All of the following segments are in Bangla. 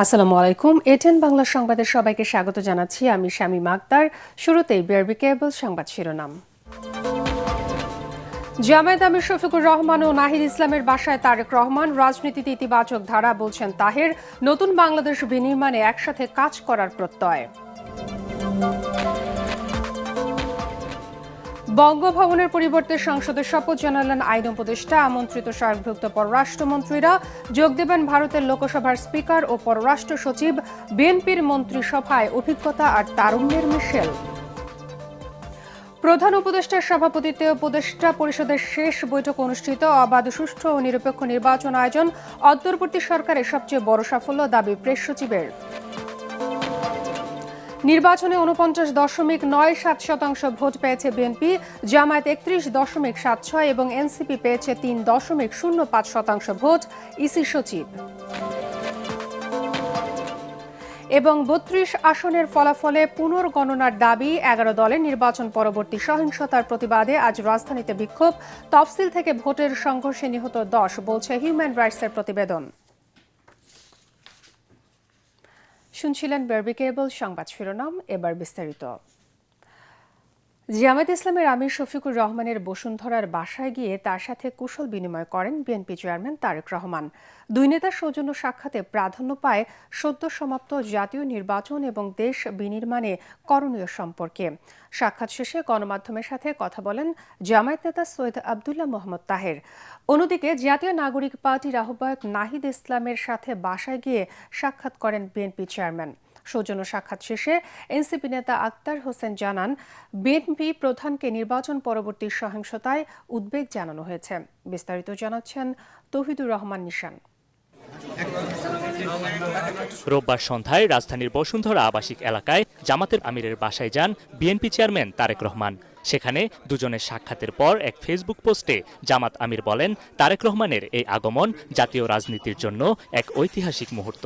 আসসালামু আলাইকুম। এটেন বাংলা সংবাদে সবাইকে স্বাগত জানাচ্ছি। আমি শামীম আক্তার। শুরুতেই বিআরবি কেবল সংবাদ শিরোনাম। জামায়াত আমির শফিকুর রহমান ও নাহিদ ইসলামের বাসায় তারেক রহমান, রাজনীতিতে ইতিবাচক ধারা, বলছেন তাহের। নতুন বাংলাদেশ বিনির্মাণে একসাথে কাজ করার প্রত্যয়। বঙ্গভবনের পরিবর্তে সংসদে শপথ জানালেন আইন উপদেষ্টা। আমন্ত্রিত সার্কভুক্ত পররাষ্ট্রমন্ত্রীরা যোগ দেবেন ভারতের লোকসভার স্পিকার ও পররাষ্ট্র সচিব। বিএনপির মন্ত্রিসভায় অভিজ্ঞতা আর তারুণ্যের মিশেল। প্রধান উপদেষ্টার সভাপতিত্বে উপদেষ্টা পরিষদের শেষ বৈঠক অনুষ্ঠিত। অবাধ, সুষ্ঠু ও নিরপেক্ষ নির্বাচন আয়োজন অন্তর্বর্তী সরকারের সবচেয়ে বড় সাফল্য, দাবি প্রেস সচিবের। নির্বাচনে 49.97% ভোট পেয়েছে বিএনপি, জামায়াত 31.76 এবং এনসিপি পেয়েছে 3.05% ভোট, ইসি সচিব। এবং 32 আসনের ফলাফলে পুনর্গণনার দাবি 11 দলের। নির্বাচন পরবর্তী সহিংসতার প্রতিবাদে আজ রাজধানীতে বিক্ষোভ। তফসিল থেকে ভোটের সংঘর্ষে নিহত 10, বলছে হিউম্যান রাইটসের প্রতিবেদন। শুনছিলেন বিআরবি কেবল সংবাদ শিরোনাম, এবার বিস্তারিত। জামায়াত ইসলামের আমির শফিকুর রহমানের বসুন্ধরার বাসায় গিয়ে তার সাথে কুশল বিনিময় করেন বিএনপি চেয়ারম্যান তারেক রহমান। দুই নেতার সৌজন্য সাক্ষাতে প্রাধান্য পায় সদ্য সমাপ্ত জাতীয় নির্বাচন এবং দেশ বিনির্মাণে করণীয় সম্পর্কে। সাক্ষাৎ শেষে গণমাধ্যমের সাথে কথা বলেন জামায়াত নেতা সৈয়দ আব্দুল্লাহ মোহাম্মদ তাহের। অন্যদিকে জাতীয় নাগরিক পার্টির আহ্বায়ক নাহিদ ইসলামের সাথে বাসায় গিয়ে সাক্ষাৎ করেন বিএনপি চেয়ারম্যান। সৌজন্য সাক্ষাৎ শেষে এনসিপি নেতা আক্তার হোসেন জানান, বিএনপি প্রধানকে নির্বাচন পরবর্তী সহিংসতায় উদ্বেগ জানানো হয়েছে। বিস্তারিত জানাচ্ছেন তৌহিদুর রহমান নিশান। রোববার সন্ধ্যায় রাজধানীর বসুন্ধরা আবাসিক এলাকায় জামাতের আমিরের বাসায় যান বিএনপি চেয়ারম্যান তারেক রহমান। সেখানে দুজনের সাক্ষাতের পর এক ফেসবুক পোস্টে জামাত আমির বলেন, তারেক রহমানের এই আগমন জাতীয় রাজনীতির জন্য এক ঐতিহাসিক মুহূর্ত।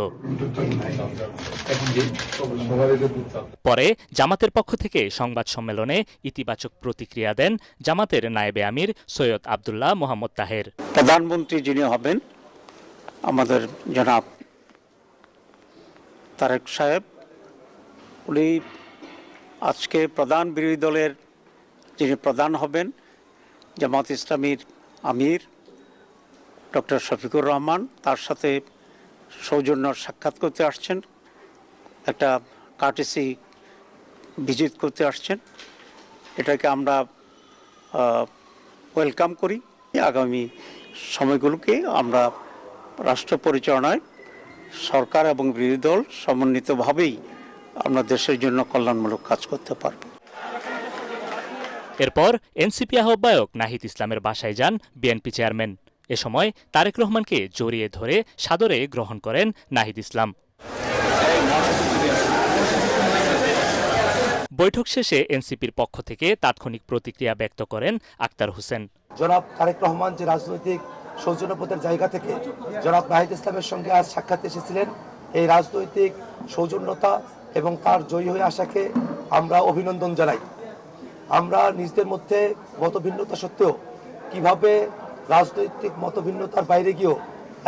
পরে জামাতের পক্ষ থেকে সংবাদ সম্মেলনে ইতিবাচক প্রতিক্রিয়া দেন জামাতের নায়েবে আমির সৈয়দ আব্দুল্লাহ মোহাম্মদ তাহের। প্রধানমন্ত্রী যিনি হবেন আমাদের জনাব তারেক সাহেব, উনি আজকে প্রধান বিরোধী দলের যিনি প্রধান হবেন জামাত ইসলামীর আমির ডক্টর শফিকুর রহমান, তার সাথে সৌজন্য সাক্ষাৎ করতে আসছেন, একটা কার্টেসি ভিজিট করতে আসছেন। এটাকে আমরা ওয়েলকাম করি। আগামী সময়গুলোকে আমরা রাষ্ট্র পরিচালনায় সরকার এবং বিরোধী দল সমন্বিতভাবেই আমরা দেশের জন্য কল্যাণমূলক কাজ করতে পারব। এরপর এনসিপি আহ্বায়ক নাহিদ ইসলামের বাসায় যান বিএনপি চেয়ারম্যান। এ সময় তারেক রহমানকে জড়িয়ে ধরে সাদরে গ্রহণ করেন নাহিদ ইসলাম। বৈঠক শেষে এনসিপির পক্ষ থেকে তাৎক্ষণিক প্রতিক্রিয়া ব্যক্ত করেন আক্তার হোসেন। জনাব তারেক রহমান যে রাজনৈতিক সৌজন্যবোধের জায়গা থেকে জনাব নাহিদ ইসলামের সঙ্গে আজ সাক্ষাৎ এসেছিলেন, এই রাজনৈতিক সৌজন্যতা এবং তার জয়ী হয়ে আসাকে আমরা অভিনন্দন জানাই। আমরা নিজেদের মধ্যে মতভিন্নতা সত্ত্বেও কিভাবে রাজনৈতিক মতভিন্নতার বাইরে গিয়েও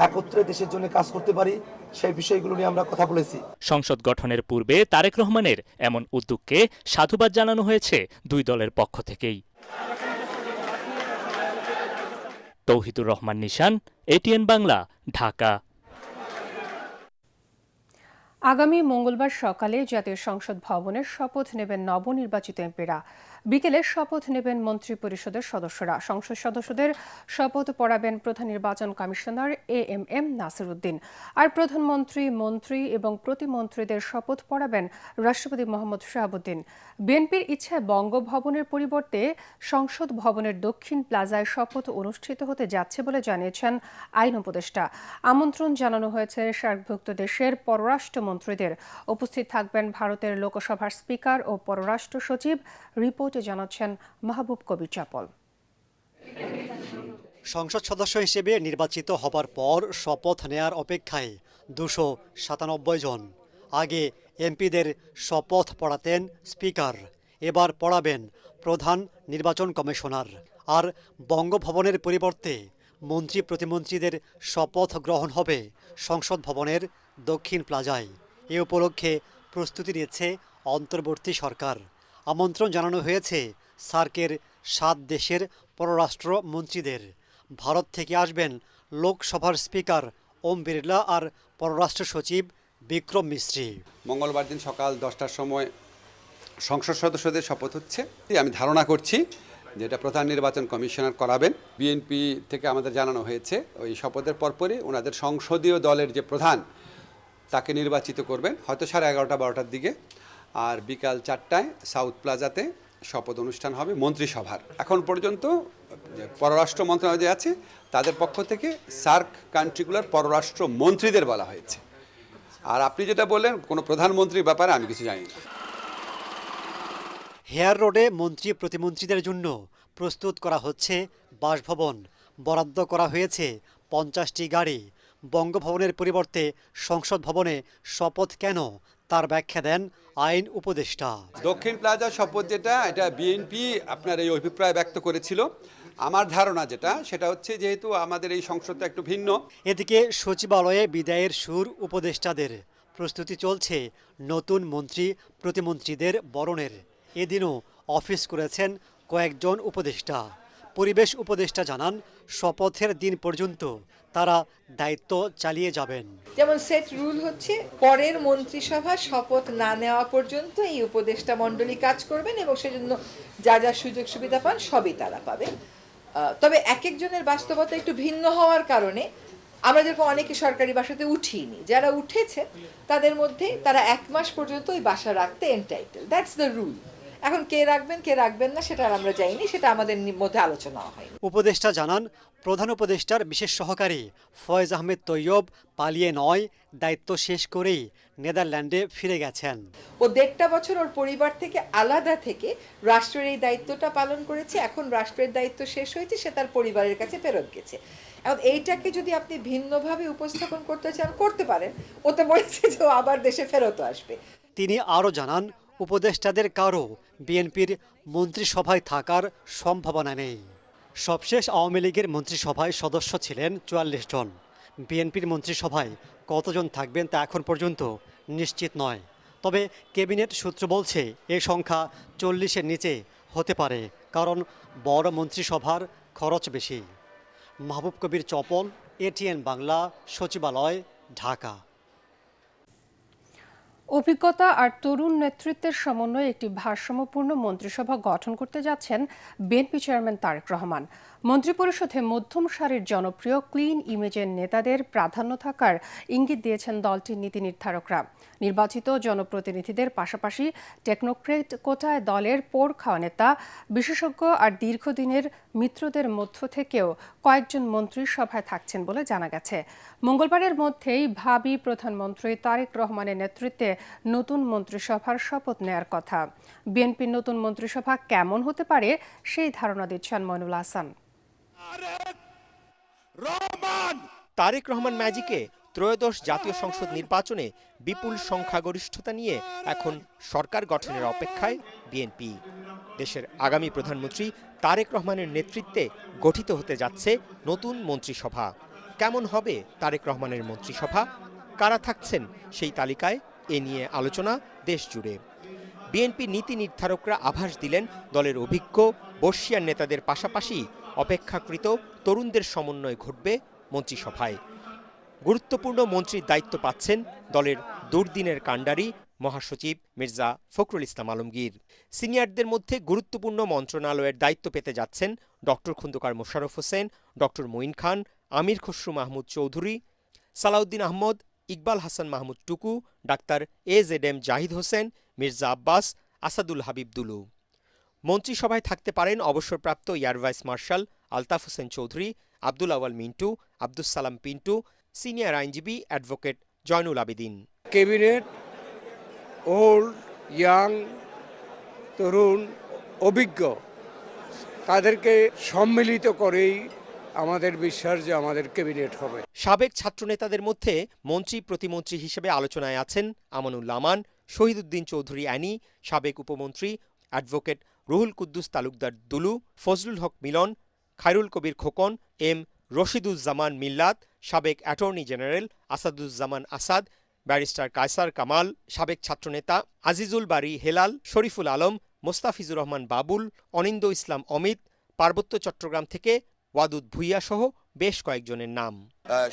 একত্রে দেশের জন্য কাজ করতে পারি, সেই বিষয়গুলো নিয়ে আমরা কথা বলেছি। সংসদ গঠনের পূর্বে তারেক রহমানের এমন উদ্যোগকে সাধুবাদ জানানো হয়েছে দুই দলের পক্ষ থেকেই। তৌহিদুর রহমান নিশান, এটিএন বাংলা, ঢাকা। আগামী মঙ্গলবার সকালে জাতীয় সংসদ ভবনের শপথ নেবেন নবনির্বাচিত এমপিরা। বিকেলে শপথ নেবেন মন্ত্রিপরিষদের সদস্যরা। সংসদ সদস্যদের শপথ পড়াবেন প্রধান নির্বাচন কমিশনার এএমএম নাসির উদ্দিন। আর প্রধানমন্ত্রী, মন্ত্রী এবং প্রতিমন্ত্রীদের শপথ পড়াবেন রাষ্ট্রপতি মোহাম্মদ শাহাবুদ্দিন। বিএনপির ইচ্ছায় বঙ্গভবনের পরিবর্তে সংসদ ভবনের দক্ষিণ প্লাজায় শপথ অনুষ্ঠিত হতে যাচ্ছে বলে জানিয়েছেন আইন উপদেষ্টা। আমন্ত্রণ জানানো হয়েছে সার্কভুক্ত দেশের পররাষ্ট্রমন্ত্রীদের। উপস্থিত থাকবেন ভারতের লোকসভার স্পিকার ও পররাষ্ট্র সচিব। রিপোর্টে জানাচ্ছেন মাহবুব কবির চাপল। সংসদ সদস্য হিসেবে নির্বাচিত হবার পর শপথ নেয়ার অপেক্ষায় 297 জন। আগে এমপিদের শপথ পড়াতেন স্পিকার, এবার পড়াবেন প্রধান নির্বাচন কমিশনার। আর বঙ্গভবনের পরিবর্তে মন্ত্রী প্রতিমন্ত্রীদের শপথ গ্রহণ হবে সংসদ ভবনের দক্ষিণ প্লাজায়। এ উপলক্ষে প্রস্তুতি নিচ্ছে অন্তর্বর্তী সরকার। আমন্ত্রণ জানানো হয়েছে সার্কের 7 দেশের পররাষ্ট্র মন্ত্রীদের। ভারত থেকে আসবেন লোকসভার স্পিকার ওম বিড়লা আর পররাষ্ট্র সচিব বিক্রম মিস্ত্রি। মঙ্গলবার দিন সকাল 10টার সময় সংসদ সদস্যদের শপথ হচ্ছে। আমি ধারণা করছি যেটা প্রধান নির্বাচন কমিশনার করাবেন। বিএনপি থেকে আমাদের জানানো হয়েছে ওই শপথের পরপরই ওনাদের সংসদীয় দলের যে প্রধান তাকে নির্বাচিত করবেন, হয়তো 11:30-12টার দিকে। আর বিকাল 4টায় সাউথ প্লাজাতে শপথ অনুষ্ঠান হবে মন্ত্রিসভার। এখন পর্যন্ত যে পররাষ্ট্র মন্ত্রণালয় যে আছে তাদের পক্ষ থেকে সার্ক কান্ট্রিগুলোর পররাষ্ট্র মন্ত্রীদের বলা হয়েছে। আর আপনি যেটা বললেন কোনো প্রধানমন্ত্রীর ব্যাপারে আমি কিছু জানি না। হেয়ার রোডে মন্ত্রী প্রতিমন্ত্রীদের জন্য প্রস্তুত করা হচ্ছে বাসভবন। বরাদ্দ করা হয়েছে 50টি গাড়ি। বঙ্গভবনের পরিবর্তে সংসদ ভবনে শপথ কেন, তার ব্যাখ্যা দেন আইন উপদেষ্টা। দক্ষিণ প্লাজা শপথ যেটা, এটা বিএনপি আপনার এই অভিপ্রায় ব্যক্ত করেছিল। আমার ধারণা যেটা সেটা হচ্ছে যেহেতু আমাদের এই সংসদটা একটু ভিন্ন। এদিকে সচিবালয়ে বিদায়ের সুর উপদেষ্টাদের। প্রস্তুতি চলছে নতুন মন্ত্রী প্রতিমন্ত্রীদের বরণের। এদিনও অফিস করেছেন কয়েকজন উপদেষ্টা। পরিবেশ উপদেষ্টা জানান শপথের দিন পর্যন্ত তারা দায়িত্ব চালিয়ে যাবেন। যেমন সেট রুল হচ্ছে পরের মন্ত্রিসভা শপথ না নেওয়া পর্যন্ত এই উপদেষ্টা মণ্ডলী কাজ করবেন এবং সেজন্য যা যা সুযোগ সুবিধা পান সবই তারা পাবে। তবে এক একজনের বাস্তবতা একটু ভিন্ন হওয়ার কারণে আমরা যেরকম অনেকে সরকারি বাসাতে উঠিনি, যারা উঠেছে তাদের মধ্যে তারা 1 মাস পর্যন্ত ওই বাসা রাখতে এন্টাইটেল। That's the rule. এখন কে রাখবেন কে রাখবেন না সেটা আমরা জানি, সেটা আমাদের মধ্যে আলোচনা হয়। উপদেষ্টা জানান প্রধান উপদেষ্টার বিশেষ সহকারী ফয়েজ আহমেদ তৈয়ব পালিয়ে নয়, দায়িত্ব শেষ করেই নেদারল্যান্ডে ফিরে গেছেন। ও 1.5 বছর ওর পরিবার থেকে আলাদা থেকে রাষ্ট্রের এই দায়িত্বটা পালন করেছে। এখন রাষ্ট্রের দায়িত্ব শেষ হয়েছে, সে তার পরিবারের কাছে ফেরত গেছে। এখন এইটাকে যদি আপনি ভিন্নভাবে উপস্থাপন করতে চান করতে পারেন। ও তো বলেছে যে ও আবার দেশে ফেরত আসবে। তিনি আরও জানান উপদেষ্টাদের কারও বিএনপির মন্ত্রিসভায় থাকার সম্ভাবনা নেই। সবশেষ আওয়ামী লীগের মন্ত্রিসভায় সদস্য ছিলেন 44 জন। বিএনপির মন্ত্রিসভায় কতজন থাকবেন তা এখন পর্যন্ত নিশ্চিত নয়। তবে ক্যাবিনেট সূত্র বলছে এ সংখ্যা 40-এর নিচে হতে পারে, কারণ বড় মন্ত্রিসভার খরচ বেশি। মাহবুব কবির চপল, এটিএন বাংলা, সচিবালয়, ঢাকা। অভিজ্ঞতা আর তরুণ নেতৃত্বের সমন্বয়ে একটি ভারসাম্যপূর্ণ মন্ত্রিসভা গঠন করতে যাচ্ছেন বিএনপি চেয়ারম্যান তারেক রহমান। মন্ত্রিপরিষদে মধ্যম সারির জনপ্রিয় ক্লিন ইমেজের নেতাদের প্রাধান্য থাকার ইঙ্গিত দিয়েছেন দলটির নীতি নির্ধারকরা। নির্বাচিত জনপ্রতিনিধিদের পাশাপাশি টেকনোক্রেট কোটায় দলের পোড় খাওয়া নেতা, বিশেষজ্ঞ আর দীর্ঘদিনের মিত্রদের মধ্য থেকেও কয়েকজন মন্ত্রী সভায় থাকছেন বলে জানা গেছে। মঙ্গলবারের মধ্যেই ভাবি প্রধানমন্ত্রী তারেক রহমানের নেতৃত্বে নতুন মন্ত্রিসভার শপথ নেয়ার কথা। বিএনপির নতুন মন্ত্রিসভা কেমন হতে পারে সেই ধারণা দিচ্ছেন মইনুল হাসান। তারেক রহমান ম্যাজিকে ত্রয়োদশ জাতীয় সংসদ নির্বাচনে বিপুল সংখ্যাগরিষ্ঠতা নিয়ে এখন সরকার গঠনের অপেক্ষায় বিএনপি। দেশের আগামী প্রধানমন্ত্রী তারেক রহমানের নেতৃত্বে গঠিত হতে যাচ্ছে নতুন মন্ত্রিসভা। কেমন হবে তারেক রহমানের মন্ত্রিসভা, কারা থাকছেন সেই তালিকায়, এ নিয়ে আলোচনা দেশ জুড়ে। বিএনপি নীতি নির্ধারকরা আভাস দিলেন দলের অভিজ্ঞ বর্ষিয়ান নেতাদের পাশাপাশি অপেক্ষাকৃত তরুণদের সমন্বয় ঘটবে মন্ত্রিসভায়। গুরুত্বপূর্ণ মন্ত্রীর দায়িত্ব পাচ্ছেন দলের দুর্দিনের কাণ্ডারি মহাসচিব মির্জা ফখরুল ইসলাম আলমগীর। সিনিয়রদের মধ্যে গুরুত্বপূর্ণ মন্ত্রণালয়ের দায়িত্ব পেতে যাচ্ছেন ডক্টর খন্দকার মোশাররফ হোসেন, ডক্টর মঈন খান, আমির খসরু মাহমুদ চৌধুরী, সালাউদ্দিন আহমদ, ইকবাল হাসান মাহমুদ টুকু, ডাক্তার AZM জাহিদ হোসেন, মির্জা আব্বাস, আসাদুল হাবিব দুলু। মন্ত্রিসভায় থাকতে পারেন অবসরপ্রাপ্ত air vice marshal Altaf Hossain Chowdhury, Abdul Awal Mintu, Abdus Salam Pintu, senior আইনজীবী advocate Zainul Abedin. Cabinet old, young, তরুণ, অভিজ্ঞ তাদেরকে সম্মিলিত করেই আমাদের বিশ্বাস যে আমাদের ক্যাবিনেট হবে। সাবেক ছাত্রনেতাদের মধ্যে মন্ত্রী প্রতিমন্ত্রী হিসেবে আলোচনায় আছেন আমানুল্লাহ আমান, শহীদুদ্দিন চৌধুরী অ্যানি, সাবেক উপমন্ত্রী অ্যাডভোকেট রুহুল কুদ্দুস তালুকদার দুলু, ফজলুল হক মিলন, খায়রুল কবির খোকন, এম রশিদুজ্জামান মিল্লাত, সাবেক attorney general Asaduzzaman Asad, barrister Kaiser Kamal, সাবেক ছাত্রনেতা আজিজুল বারী হেলাল, শরীফুল আলম, মোস্তাফিজুর রহমান বাবুল, অনিন্দ ইসলাম অমিত, পার্বত্য চট্টগ্রাম থেকে ওয়াদুদ ভুইয়া সহ বেশ কয়েকজনের নাম।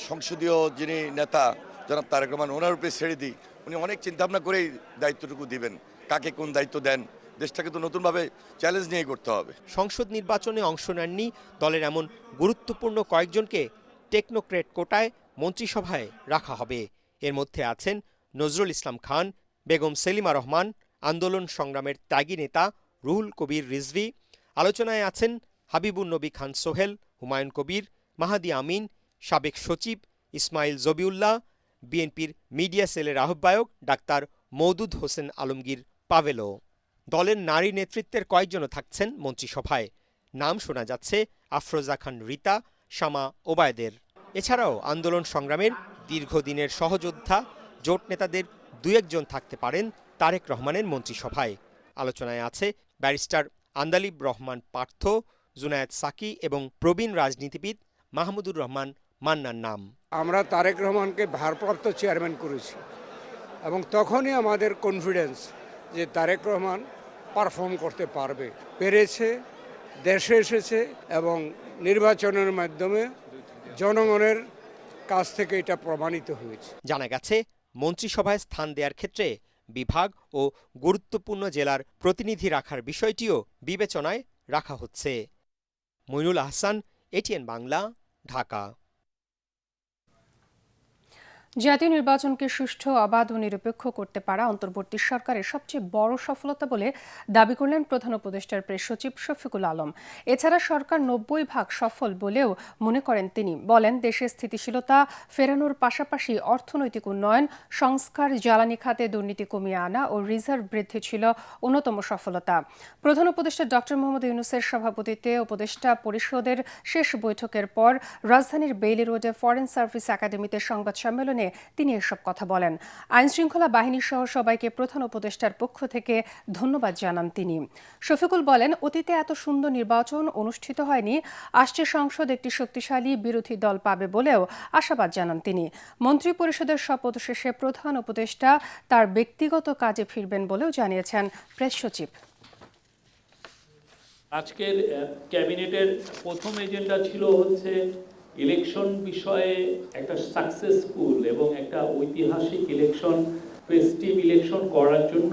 সংসদীয় যিনি নেতা জনাব তারেক রহমান, ওনার উপরে ছেড়ে দিই, উনি অনেক চিন্তাভাবনা করেই দায়িত্বটুকু দিবেন, কাকে কোন দায়িত্ব দেন। দেশটাকে তো নতুনভাবে চ্যালেঞ্জ নিয়ে করতে হবে। সংসদ নির্বাচনে অংশ নেননি দলের এমন গুরুত্বপূর্ণ কয়েকজনকে টেকনোক্রেট কোটায় মন্ত্রিসভায় রাখা হবে। এর মধ্যে আছেন নজরুল ইসলাম খান, বেগম সেলিমা রহমান, আন্দোলন সংগ্রামের ত্যাগী নেতা রুহুল কবির রিজভী। আলোচনায় আছেন হাবিবুন নবী খান সোহেল, হুমায়ুন কবির, মাহাদি আমিন, সাবেক সচিব ইসমাইল জবিউল্লাহ, বিএনপির মিডিয়া সেলের আহ্বায়ক ডাক্তার মওদুদ হোসেন আলমগীর পাভেলো। দলের নারী নেতৃত্বের কয়েকজনও থাকছেন মন্ত্রিসভায়। নাম শোনা যাচ্ছে আফরোজা খান রিতা, শামা ওবায়দের। এছাড়াও আন্দোলন সংগ্রামের দীর্ঘদিনের সহযোদ্ধা জোট নেতাদের দুই একজন থাকতে পারেন তারেক রহমানের মন্ত্রিসভায়। আলোচনায় আছে ব্যারিস্টার আন্দালিব রহমান পার্থ, জুনায়েদ সাকি এবং প্রবীণ রাজনীতিবিদ মাহমুদুর রহমান মান্নার নাম। আমরা তারেক রহমানকে ভারপ্রাপ্ত চেয়ারম্যান করেছি এবং তখনই আমাদের কনফিডেন্স যে তারেক রহমান পারফর্ম করতে পারবে, পেরেছে, দেশে এসেছে এবং নির্বাচনের মাধ্যমে জনগণের কাছ থেকে এটা প্রমাণিত হয়েছে। জানা গেছে মন্ত্রিসভায় স্থান দেওয়ার ক্ষেত্রে বিভাগ ও গুরুত্বপূর্ণ জেলার প্রতিনিধি রাখার বিষয়টিও বিবেচনায় রাখা হচ্ছে। মইনুল আহসান, এটিএন বাংলা, ঢাকা। জাতীয় নির্বাচনকে সুষ্ঠু, অবাধ ও নিরপেক্ষ করতে পারা অন্তর্বর্তী সরকারের সবচেয়ে বড় সফলতা বলে দাবি করলেন প্রধান উপদেষ্টার প্রেস সচিব শফিকুল আলম। এছাড়া সরকার ৯০% সফল বলেও মনে করেন তিনি। বলেন, দেশে স্থিতিশীলতা ফেরানোর পাশাপাশি অর্থনৈতিক উন্নয়ন, সংস্কার, জ্বালানি খাতে দুর্নীতি কমিয়ে আনা ও রিজার্ভ বৃদ্ধি ছিল অন্যতম সফলতা। প্রধান উপদেষ্টা ডক্টর মোহাম্মদ ইউনূসের সভাপতিত্বে উপদেষ্টা পরিষদের শেষ বৈঠকের পর রাজধানীর বেইলি রোডে ফরেন সার্ভিস একাডেমিতে সংবাদ সম্মেলনে তিনি এসব কথা বলেন। আইনশৃঙ্খলা বাহিনী সহ সবাইকে প্রধান উপদেষ্টার পক্ষ থেকে ধন্যবাদ জানান তিনি। শফিকুল বলেন, অতীতে এত সুন্দর নির্বাচন অনুষ্ঠিত হয়নি। আসছে সংসদ একটি শক্তিশালী বিরোধী দল পাবে বলেও আশাবাদ জানান তিনি। মন্ত্রী পরিষদের শপথ শেষে প্রধান উপদেষ্টা তার ব্যক্তিগত কাজে ফিরবেন বলেও জানিয়েছেন প্রেস সচিব। আজকের ক্যাবিনেটের প্রথম এজেন্ডা ছিল হচ্ছে ইলেকশন বিষয়ে একটা সাকসেসফুল এবং একটা ঐতিহাসিক ইলেকশন, ফেস্টিভ ইলেকশন করার জন্য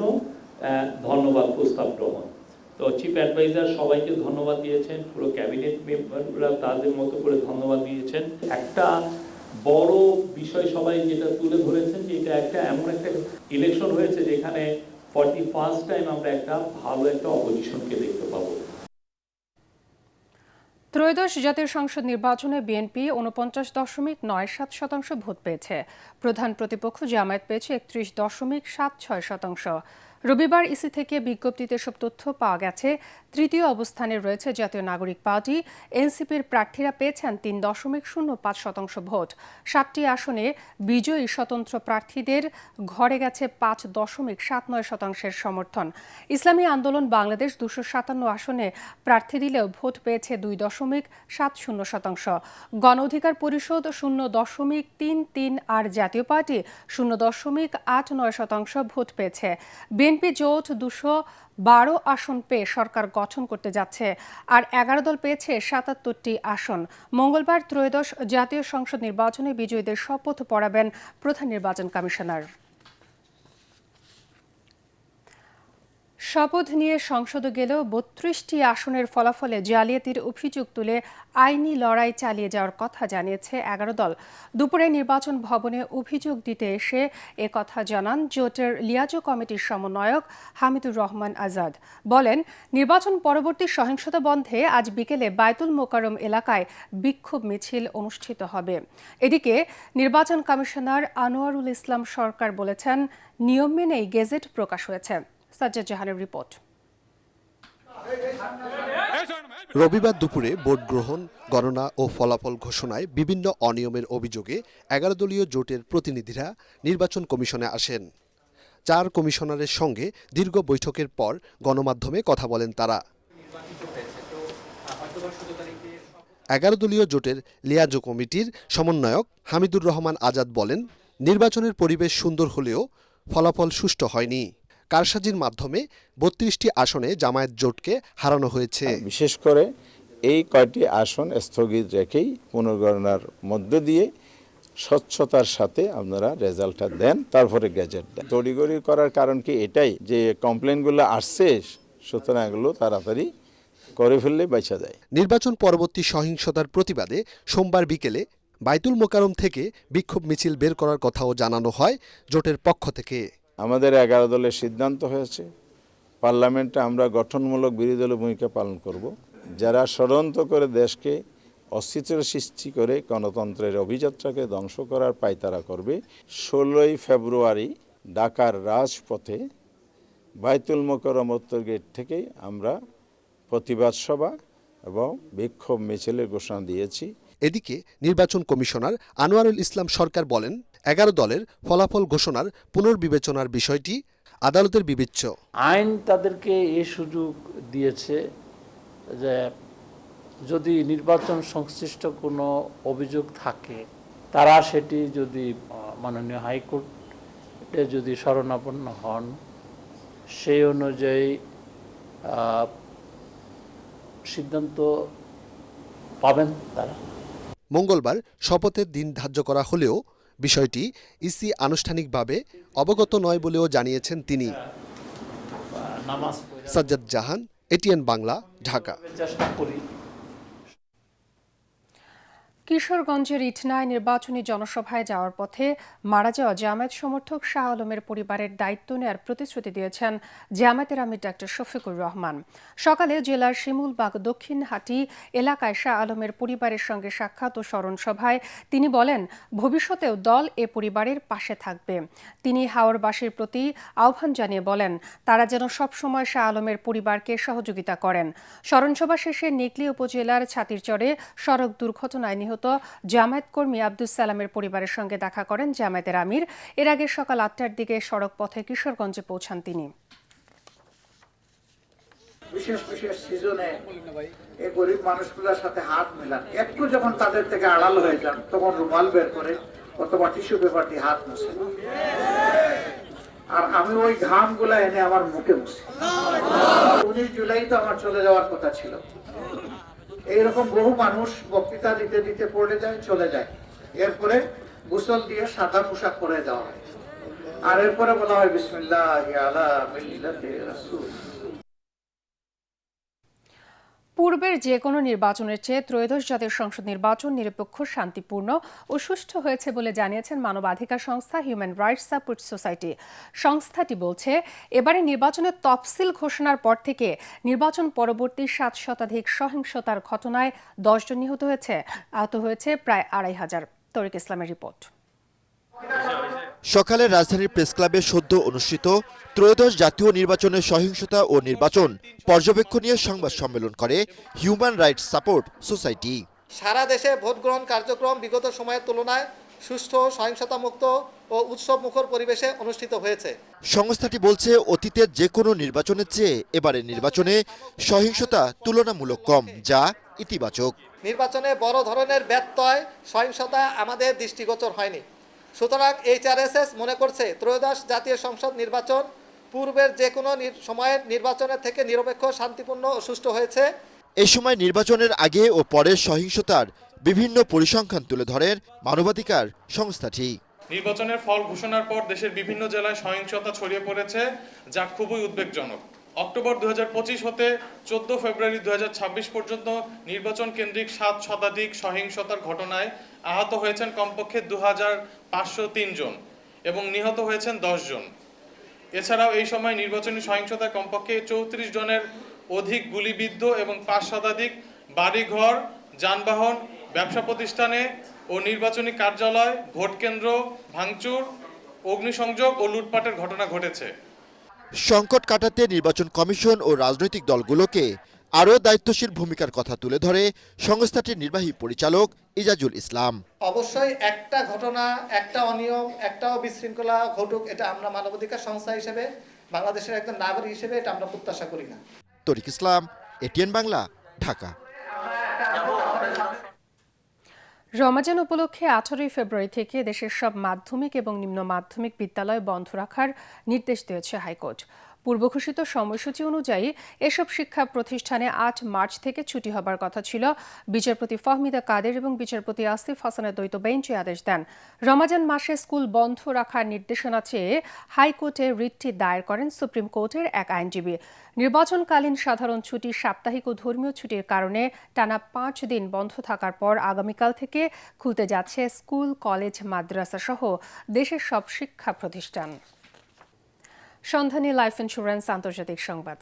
ধন্যবাদ প্রস্তাব গ্রহণ। তো চিফ অ্যাডভাইজার সবাইকে ধন্যবাদ দিয়েছেন, পুরো ক্যাবিনেট মেম্বাররা তাদের মতো করে ধন্যবাদ দিয়েছেন। একটা বড় বিষয় সবাই যেটা তুলে ধরেছেন যে এটা একটা এমন একটা ইলেকশন হয়েছে যেখানে 41st টাইম আমরা একটা ভালো একটা অপোজিশনকে দেখতে পাবো। ত্রয়োদশ জাতীয় সংসদ নির্বাচনে বিএনপি 49.97% ভোট পেয়েছে। প্রধান প্রতিপক্ষ জামায়াত পেয়েছে 31.76%। রবিবার ইসি থেকে বিজ্ঞপ্তিতে সব তথ্য পাওয়া গেছে। তৃতীয় অবস্থানে রয়েছে জাতীয় নাগরিক পার্টি। এনসিপির প্রার্থীরা পেয়েছেন 3.05% ভোট। 7টি আসনে বিজয়ী স্বতন্ত্র প্রার্থীদের ঘরে গেছে 5.79% সমর্থন। ইসলামী আন্দোলন বাংলাদেশ 257 আসনে প্রার্থী দিলেও ভোট পেয়েছে 2.70%। গণ অধিকার পরিষদ 0.33 আর জাতীয় পার্টি 0.89% ভোট পেয়েছে। বিএনপি জোট 212 আসন পেয়ে সরকার গঠন করতে যাচ্ছে, আর 11 দল পেয়েছে 77টি আসন। মঙ্গলবার ত্রয়োদশ জাতীয় সংসদ নির্বাচনে বিজয়ীদের শপথ পড়াবেন প্রধান নির্বাচন কমিশনার। শপথ নিয়ে সংসদে গেলেও 32টি আসনের ফলাফলে জালিয়াতির অভিযোগ তুলে আইনি লড়াই চালিয়ে যাওয়ার কথা জানিয়েছে 11 দল। দুপুরে নির্বাচন ভবনে অভিযোগ দিতে এসে একথা জানান জোটের লিয়াজো কমিটির সমন্বয়ক হামিদুর রহমান আজাদ। বলেন, নির্বাচন পরবর্তী সহিংসতা বন্ধে আজ বিকেলে বায়তুল মোকাররম এলাকায় বিক্ষোভ মিছিল অনুষ্ঠিত হবে। এদিকে নির্বাচন কমিশনার আনোয়ারুল ইসলাম সরকার বলেছেন, নিয়ম মেনেই গেজেট প্রকাশ হয়েছে। সাজ্জাদ জাহানের রিপোর্ট। রবিবার দুপুরে ভোট গ্রহণ, গণনা ও ফলাফল ঘোষণায় বিভিন্ন অনিয়মের অভিযোগে 11 দলীয় জোটের প্রতিনিধিরা নির্বাচন কমিশনে আসেন। 4 কমিশনারের সঙ্গে দীর্ঘ বৈঠকের পর গণমাধ্যমে কথা বলেন তারা। 11 দলীয় জোটের লিয়াজো কমিটির সমন্বয়ক হামিদুর রহমান আজাদ বলেন, নির্বাচনের পরিবেশ সুন্দর হলেও ফলাফল সুষ্ঠু হয়নি। কারসাজির মাধ্যমে 32টি আসনে জামায়াত জোটকে হারানো হয়েছে। বিশেষ করে এই কয়টি আসন স্থগিত রেখেই পুনর্গণনার মধ্য দিয়ে স্বচ্ছতার সাথে আপনারা রেজাল্টটা দেন, তারপরে গ্যাজেট দেন। তড়িঘড়ি করার কারণ কি এটাই যে কমপ্লেনগুলো আসছে, সুতরাং এগুলো তাড়াতাড়ি করে ফেললে বাঁচা যায়। নির্বাচন পরবর্তী সহিংসতার প্রতিবাদে সোমবার বিকেলে বাইতুল মোকাররম থেকে বিক্ষোভ মিছিল বের করার কথাও জানানো হয় জোটের পক্ষ থেকে। আমাদের 11 দলের সিদ্ধান্ত হয়েছে, পার্লামেন্টে আমরা গঠনমূলক বিরোধী দলের ভূমিকা পালন করব। যারা ষড়যন্ত্র করে দেশকে অস্থিতির সৃষ্টি করে গণতন্ত্রের অভিযাত্রাকে ধ্বংস করার পায়তারা করবে। 16ই ফেব্রুয়ারি ঢাকার রাজপথে বাইতুল মোকাররম উত্তর গেট থেকেই আমরা প্রতিবাদ সভা এবং বিক্ষোভ মিছিলের ঘোষণা দিয়েছি। এদিকে নির্বাচন কমিশনার আনোয়ারুল ইসলাম সরকার বলেন, 11 দলের ফলাফল ঘোষণার পুনর্বিবেচনার বিষয়টি আদালতের বিবেচ্য। আইন তাদেরকে এই সুযোগ দিয়েছে যে যদি নির্বাচন সংশ্লিষ্ট কোনো অভিযোগ থাকে, তারা সেটি যদি মাননীয় হাইকোর্টে যদি শরণাপন্ন হন, সেই অনুযায়ী সিদ্ধান্ত পাবেন তারা। মঙ্গলবার শপথের দিন ধার্য করা হলেও বিষয়টি ইসি আনুষ্ঠানিকভাবে অবগত নয় বলেও জানিয়েছেন তিনি। সাজ্জাদ জাহান, এটিএন বাংলা, ঢাকা। কিশোরগঞ্জের ইটনায় নির্বাচনী জনসভায় যাওয়ার পথে মারা যাওয়া জামায়াত সমর্থক শাহ আলমের পরিবারের দায়িত্ব নেয়ার প্রতিশ্রুতি দিয়েছেন জামায়াতের আমির ডক্টর শফিকুর রহমান। সকালে জেলার শিমুলবাগ দক্ষিণহাটি এলাকায় শাহ আলমের পরিবারের সঙ্গে সাক্ষাৎ ও স্মরণ সভায় তিনি বলেন, ভবিষ্যতেও দল এ পরিবারের পাশে থাকবে। তিনি হাওরবাসীর প্রতি আহ্বান জানিয়ে বলেন, তারা যেন সবসময় শাহ আলমের পরিবারকে সহযোগিতা করেন। স্মরণসভা শেষে নিকলি উপজেলার ছাতিরচরে সড়ক দুর্ঘটনায় নিহত জামায়াত কর্মী আব্দুস সালামের পরিবারের সঙ্গে দেখা করেন জামায়াতের আমির। এর আগে সকাল 8টার দিকে সড়ক পথে কিশোরগঞ্জে পৌঁছান তিনি। বিশেষ সিজনে এই গরিব মানুষগুলোর সাথে হাত মেলান, একটু যখন তাদের থেকে আড়াল হয়ে যান তখন রুমাল বের করে অথবা টিস্যু পেপার দিয়ে হাত মুছে, আর আমি ওই ঘাম গুলা এনে আমার মুখে মুছি। 19 জুলাই তো আমার চলে যাওয়ার কথা ছিল। এইরকম বহু মানুষ বক্তৃতা দিতে দিতে পড়ে যায়, চলে যায়। এরপরে গোসল দিয়ে সাদা পোশাক পরে দেওয়া হয়, আর এরপরে বলা হয় বিসমিল্লাহি আলা মিল্লাতি রাসূল। পূর্বের যে কোনো নির্বাচনের চেয়ে ত্রয়োদশ জাতীয় সংসদ নির্বাচন নিরপেক্ষ, শান্তিপূর্ণ ও সুষ্ঠু হয়েছে বলে জানিয়েছেন মানবাধিকার সংস্থা হিউম্যান রাইটস সাপোর্ট সোসাইটি। সংস্থাটি বলছে, এবারে নির্বাচনের তফসিল ঘোষণার পর থেকে নির্বাচন পরবর্তী 7 শতাধিক সহিংসতার ঘটনায় 10 জন নিহত হয়েছে, আহত হয়েছে প্রায় 2500। তরিক ইসলামের রিপোর্ট। সকালে রাজধানীর প্রেস ক্লাবে সদ্য অনুষ্ঠিত ত্রয়োদশ জাতীয় নির্বাচনের সহিংসতা ও নির্বাচন পর্যবেক্ষণীয় সংবাদ সম্মেলন করে হিউম্যান রাইটস সাপোর্ট সোসাইটি। সারা দেশে ভোট গ্রহণ কার্যক্রম বিগত সময়ের তুলনায় সুষ্ঠু, সহিংসতামুক্ত ও উৎসব মুখর পরিবেশে অনুষ্ঠিত হয়েছে। সংস্থাটি বলছে, অতীতের যে কোনো নির্বাচনের চেয়ে এবারের নির্বাচনে সহিংসতা তুলনামূলক কম, যা ইতিবাচক। নির্বাচনে বড় ধরনের ব্যত্যয়, সহিংসতা আমাদের দৃষ্টিগোচর হয়নি। সুতরাং HRSS মনে করছে ত্রয়োদশ জাতীয় সংসদ নির্বাচন পূর্বের যে কোনো সময়ের নির্বাচনের থেকে নিরপেক্ষ, শান্তিপূর্ণ ও সুষ্ঠু হয়েছে। এই সময় নির্বাচনের আগে ও পরের সহিংসতার বিভিন্ন পরিসংখ্যান তুলে ধরেন মানবাধিকার সংস্থাটি। নির্বাচনের ফল ঘোষণার পর দেশের বিভিন্ন জেলায় সহিংসতা ছড়িয়ে পড়েছে, যা খুবই উদ্বেগজনক। অক্টোবর 2025 হতে 14 ফেব্রুয়ারি 2026 পর্যন্ত নির্বাচন কেন্দ্রিক 7 শতাধিক সহিংসতার ঘটনায় আহত হয়েছেন কমপক্ষে 2503 জন এবং নিহত হয়েছেন 10 জন। এছাড়াও এই সময় নির্বাচনী সহিংসতায় কমপক্ষে 34 জনের অধিক গুলিবিদ্ধ এবং 5 শতাধিক বাড়িঘর, যানবাহন, ব্যবসা প্রতিষ্ঠানে ও নির্বাচনী কার্যালয়, ভোট কেন্দ্র ভাঙচুর, অগ্নিসংযোগ ও লুটপাটের ঘটনা ঘটেছে। সংকট কাটাতে নির্বাচন কমিশন ও রাজনৈতিক দলগুলোকে আরও দায়িত্বশীল ভূমিকার কথা তুলে ধরে সংস্থাটির নির্বাহী পরিচালক ইজাজুল ইসলাম। অবশ্যই একটা ঘটনা, একটা অনিয়ম, একটা বিশৃঙ্খলা ঘটুক, এটা আমরা মানবাধিকার সংস্থা হিসেবে, বাংলাদেশের একজন নাগরিক হিসেবে এটা আমরা প্রত্যাশা করি না। তরিক ইসলাম, এটিএন বাংলা, ঢাকা। রমজান উপলক্ষে 18 ফেব্রুয়ারি থেকে দেশের সব মাধ্যমিক এবং নিম্ন মাধ্যমিক বিদ্যালয় বন্ধ রাখার নির্দেশ দিয়েছে হাইকোর্ট। পূর্বঘোষিত সময়সূচি অনুযায়ী এসব শিক্ষা প্রতিষ্ঠানে 8 মার্চ থেকে ছুটি হবার কথা ছিল। বিচারপতি ফাহমিদা কাদের এবং বিচারপতি আসিফ হাসানের দ্বৈত বেঞ্চ আদেশ দেন। রমজান মাসে স্কুল বন্ধ রাখার নির্দেশনা চেয়ে হাইকোর্টে রিটটি দায়ের করেন সুপ্রিম কোর্টের এক আইনজীবী। নির্বাচনকালীন সাধারণ ছুটি, সাপ্তাহিক ও ধর্মীয় ছুটির কারণে টানা 5 দিন বন্ধ থাকার পর আগামীকাল থেকে খুলতে যাচ্ছে স্কুল, কলেজ, মাদ্রাসা সহ দেশের সব শিক্ষা প্রতিষ্ঠান। সন্ধানী লাইফ ইন্স্যুরেন্স আন্তর্জাতিক সংবাদ।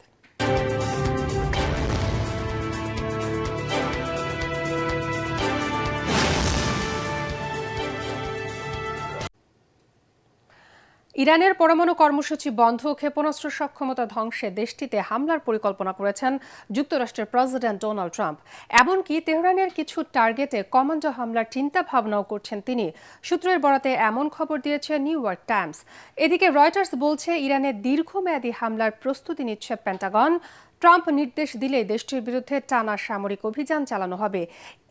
ইরানের পরমাণু কর্মসূচি বন্ধ ও ক্ষেপণাস্ত্র সক্ষমতা ধ্বংসে দেশটিতে হামলার পরিকল্পনা করেছেন যুক্তরাষ্ট্রের প্রেসিডেন্ট ডোনাল্ড ট্রাম্প। এমনকি তেহরানের কিছু টার্গেটে কমান্ডো হামলার চিন্তা ভাবনাও করছেন তিনি। সূত্রের বরাতে এমন খবর দিয়েছে নিউ ইয়র্ক টাইমস। এদিকে রয়টার্স বলছে ইরানের দীর্ঘমেয়াদী হামলার প্রস্তুতি নিচ্ছে পেন্টাগন। ট্রাম্প নির্দেশ দিলে দেশটির বিরুদ্ধে টানা সামরিক অভিযান চালানো হবে।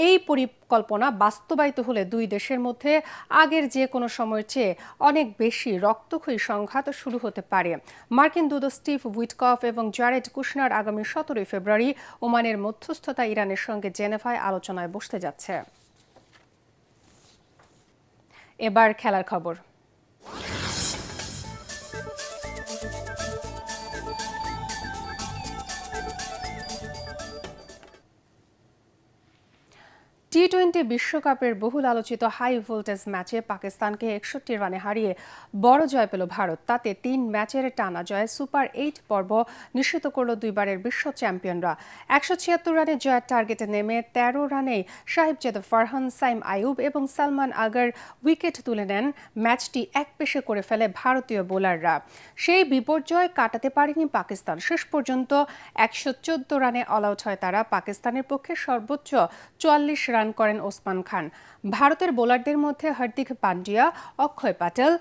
এই পরিকল্পনা বাস্তবায়িত হলে দুই দেশের মধ্যে আগের যে কোনো সময়ের চেয়ে অনেক বেশি রক্তক্ষয়ী সংঘাত শুরু হতে পারে। মার্কিন দূত স্টিভ উইটকফ এবং জারেড কুশনার আগামী 17 ফেব্রুয়ারি ওমানের মধ্যস্থতা ইরানের সঙ্গে জেনেভায় আলোচনায় বসতে যাচ্ছে। এবার খেলার খবর। টি-20 বিশ্বকাপের বহুল আলোচিত হাই ভোল্টেজ ম্যাচে পাকিস্তানকে 61 রানে হারিয়ে বড় জয় পেল ভারত। তাতে 3 ম্যাচের টানা জয়ে সুপার 8 পর্ব নিশ্চিত করল দুইবারের বিশ্ব চ্যাম্পিয়নরা। 176 রানে জয়ের টার্গেটে নেমে 13 রানেই সাহিবজাদা ফারহান, সাইম আইয়ুব এবং সালমান আগর উইকেট তুলে নেন। ম্যাচটি একপেশে করে ফেলে ভারতীয় বোলাররা। সেই বিপর্যয় কাটাতে পারেনি পাকিস্তান। শেষ পর্যন্ত 114 রানে অল আউট হয় তারা। পাকিস্তানের পক্ষে সর্বোচ্চ 44 রান করেন ওসমান খান। ভারতের বোলারদের মধ্যে হার্দিক পান্ডিয়া, অক্ষয় প্যাটেল,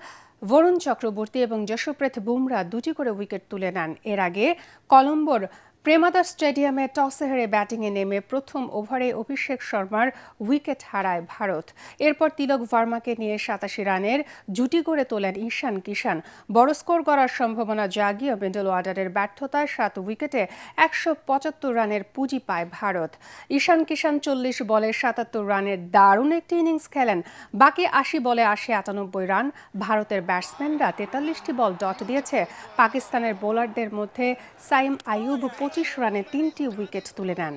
বরুণ চক্রবর্তী এবং যশপ্রীত বুমরা 2টি করে উইকেট তুলে নেন। এর আগে কলম্বোর প্রেমাদাস স্টেডিয়ামে টসে হেরে ব্যাটিংয়ে নেমে প্রথম ওভারে অভিষেক শর্মার উইকেট হারায় ভারত। এরপর তিলক ভার্মাকে নিয়ে 87 রানের জুটি করে তোলেন ঈশান কিষান। বড় স্কোর করার সম্ভাবনা জাগিয়ে মিডল অর্ডারের ব্যর্থতায় 7 উইকেটে 175 রানের পুঁজি পায় ভারত। ঈশান কিষান 40 বলে 77 রানের দারুণ একটি ইনিংস খেলেন। বাকি 80 বলে 98 রান। ভারতের ব্যাটসম্যানরা 43টি বল ডট দিয়েছে। পাকিস্তানের বোলারদের মধ্যে সাইম আইয়ুব 25 রানে 3টি উইকেট তুলে নেন।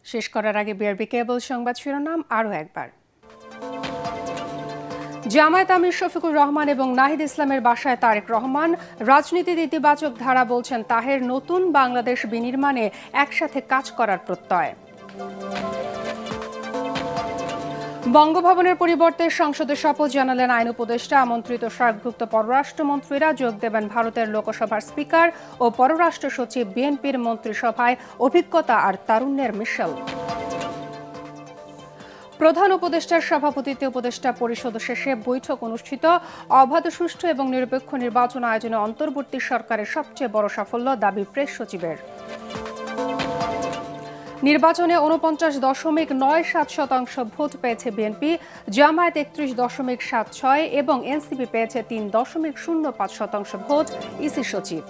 শেষ করার আগে বিআরবি কেবল সংবাদ শিরোনাম আরও একবার। জামায়াত আমির শফিকুর রহমান এবং নাহিদ ইসলামের বাসায় তারেক রহমান। রাজনীতির ইতিবাচক ধারা, বলছেন তাহের। নতুন বাংলাদেশ বিনির্মাণে একসাথে কাজ করার প্রত্যয়। বঙ্গভবনের পরিবর্তে সংসদে শপথ জানালেন আইন উপদেষ্টা। আমন্ত্রিত সার্কভুক্ত পররাষ্ট্রমন্ত্রীরা যোগ দেবেন ভারতের লোকসভার স্পিকার ও পররাষ্ট্র সচিব। বিএনপির মন্ত্রিসভায় অভিজ্ঞতা আর তারুণ্যের মিশেল। প্রধান উপদেষ্টার সভাপতিত্বে উপদেষ্টা পরিষদ শেষে বৈঠক অনুষ্ঠিত। অবাধ, সুষ্ঠু এবং নিরপেক্ষ নির্বাচন আয়োজনে অন্তর্বর্তী সরকারের সবচেয়ে বড় সাফল্য, দাবি প্রেস সচিবের। নির্বাচনে 49.97% ভোট পেয়েছে বিএনপি, জামায়াত 31.76 এবং এনসিপি পেয়েছে 3.05% ভোট, ইসি সচিব।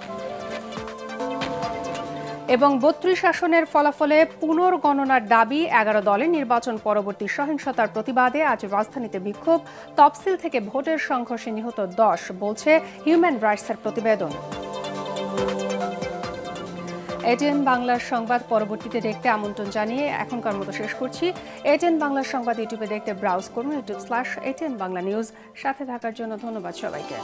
এবং 32 আসনের ফলাফলে পুনর্গণনার দাবি 11 দলের। নির্বাচন পরবর্তী সহিংসতার প্রতিবাদে আজ রাজধানীতে বিক্ষোভ। তফসিল থেকে ভোটের সংঘর্ষে নিহত 10, বলছে হিউম্যান রাইটসের প্রতিবেদন। এটিএন বাংলার সংবাদ পরবর্তীতে দেখতে আমন্ত্রণ জানিয়ে এখনকার মতো শেষ করছি। এটিএন বাংলার সংবাদ ইউটিউবে দেখতে ব্রাউজ করুন youtube/ATN বাংলা নিউজ। সাথে থাকার জন্য ধন্যবাদ সবাইকে।